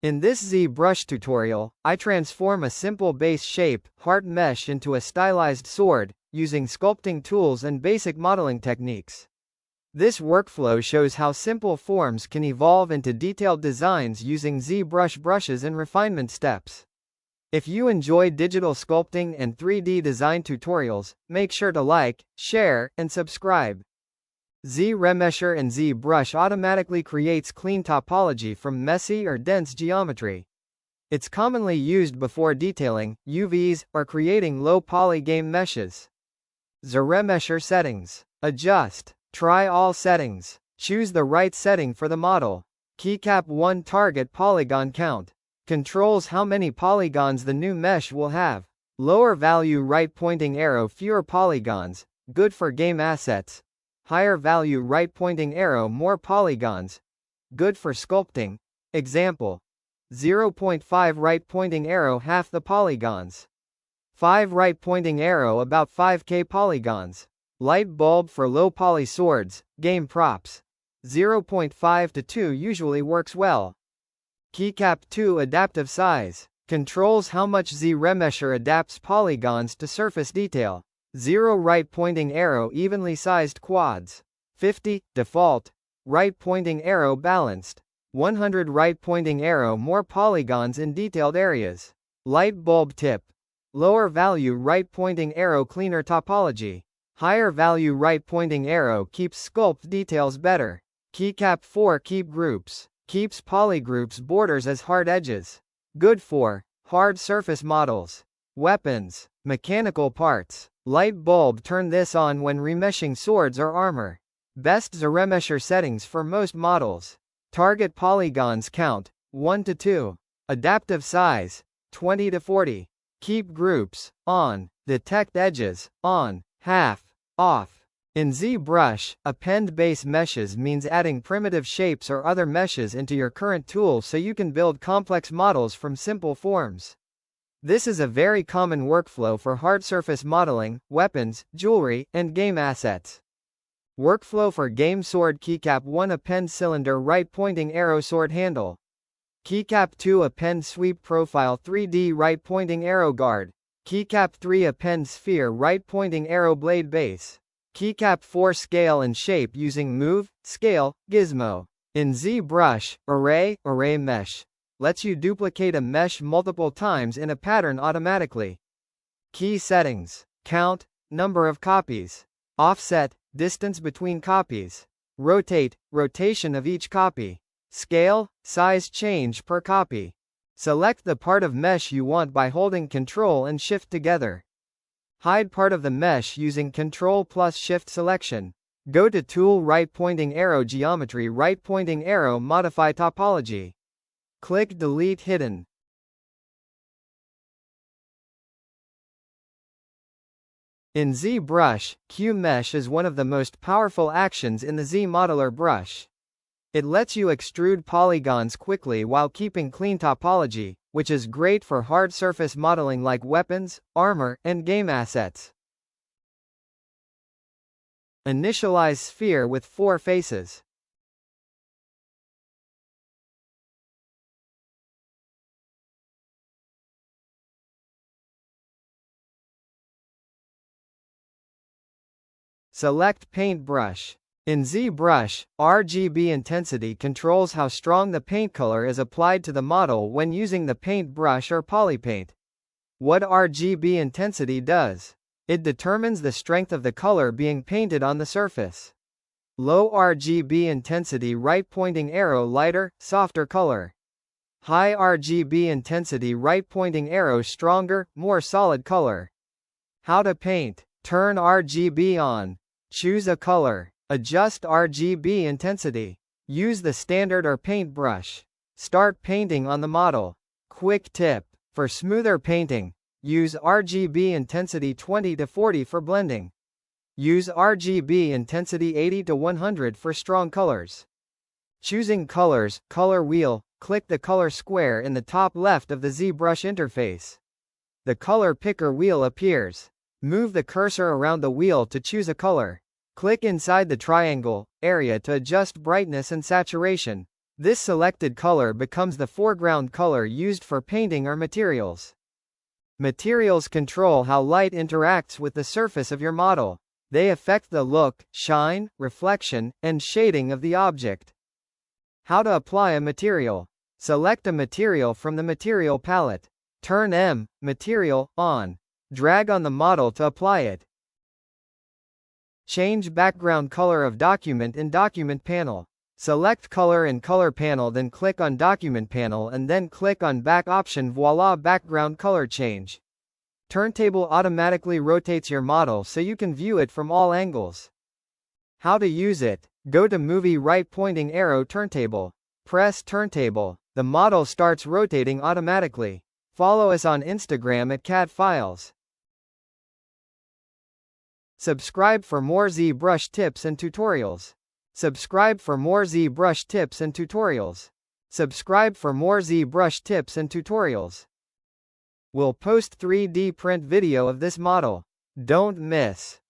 In this ZBrush tutorial, I transform a simple base shape, heart mesh into a stylized sword, using sculpting tools and basic modeling techniques. This workflow shows how simple forms can evolve into detailed designs using ZBrush brushes and refinement steps. If you enjoy digital sculpting and 3D design tutorials, make sure to like, share, and subscribe. ZRemesher and ZBrush automatically creates clean topology from messy or dense geometry. It's commonly used before detailing, UVs, or creating low-poly game meshes. ZRemesher settings. Adjust. Try all settings. Choose the right setting for the model. Keycap 1 target polygon count. Controls how many polygons the new mesh will have. Lower value right pointing arrow fewer polygons, good for game assets. Higher value right pointing arrow more polygons, good for sculpting. Example: 0.5 right pointing arrow half the polygons. 5 right pointing arrow about 5k polygons. Light bulb for low poly swords, game props. 0.5 to 2 usually works well. Keycap 2 adaptive size. Controls how much ZRemesher adapts polygons to surface detail. 0 right pointing arrow evenly sized quads. 50, default. Right pointing arrow balanced. 100 right pointing arrow more polygons in detailed areas. Light bulb tip. Lower value right pointing arrow cleaner topology. Higher value right pointing arrow keeps sculpt details better. Keycap 4 keep groups. Keeps polygroups borders as hard edges. Good for hard surface models. Weapons. Mechanical parts. Light bulb turn this on when remeshing swords or armor. Best ZRemesher settings for most models. Target polygons count 1 to 2. Adaptive size 20 to 40. Keep groups on. Detect edges on. Half off. In ZBrush, append base meshes means adding primitive shapes or other meshes into your current tool so you can build complex models from simple forms. This is a very common workflow for hard surface modeling, weapons, jewelry, and game assets. Workflow for game sword. Keycap 1 append cylinder right pointing arrow sword handle. Keycap 2 append sweep profile 3D right pointing arrow guard. Keycap 3 append sphere right pointing arrow blade base. Keycap 4 scale and shape using move, scale, gizmo. In ZBrush, array mesh lets you duplicate a mesh multiple times in a pattern automatically. Key settings. Count, number of copies. Offset, distance between copies. Rotate, rotation of each copy. Scale, size change per copy. Select the part of mesh you want by holding Ctrl and Shift together. Hide part of the mesh using Ctrl plus Shift selection. Go to Tool right pointing arrow geometry right pointing arrow modify topology. Click Delete hidden. In ZBrush, Q-Mesh is one of the most powerful actions in the Z-Modeler brush. It lets you extrude polygons quickly while keeping clean topology, which is great for hard surface modeling like weapons, armor, and game assets. Initialize sphere with 4 faces. Select paintbrush. In ZBrush, RGB intensity controls how strong the paint color is applied to the model when using the paintbrush or polypaint. What RGB intensity does? It determines the strength of the color being painted on the surface. Low RGB intensity right pointing arrow lighter, softer color. High RGB intensity right pointing arrow stronger, more solid color. How to paint. Turn RGB on. Choose a color. Adjust RGB intensity. Use the standard or paintbrush. Start painting on the model. Quick tip. For smoother painting, use RGB intensity 20 to 40 for blending. Use RGB intensity 80 to 100 for strong colors. Choosing colors, color wheel, click the color square in the top left of the ZBrush interface. The color picker wheel appears. Move the cursor around the wheel to choose a color. Click inside the triangle area to adjust brightness and saturation. This selected color becomes the foreground color used for painting or materials. Materials control how light interacts with the surface of your model. They affect the look, shine, reflection, and shading of the object. How to apply a material. Select a material from the material palette. Turn M, Material, on. Drag on the model to apply it. Change background color of document in Document panel. Select Color in Color panel, then click on Document panel and then click on Back option. Voila, background color change. Turntable automatically rotates your model so you can view it from all angles. How to use it. Go to Movie, right pointing arrow, Turntable. Press Turntable. The model starts rotating automatically. Follow us on Instagram at Cat Files. Subscribe for more ZBrush tips and tutorials. Subscribe for more ZBrush tips and tutorials. Subscribe for more ZBrush tips and tutorials. We'll post 3D print video of this model. Don't miss.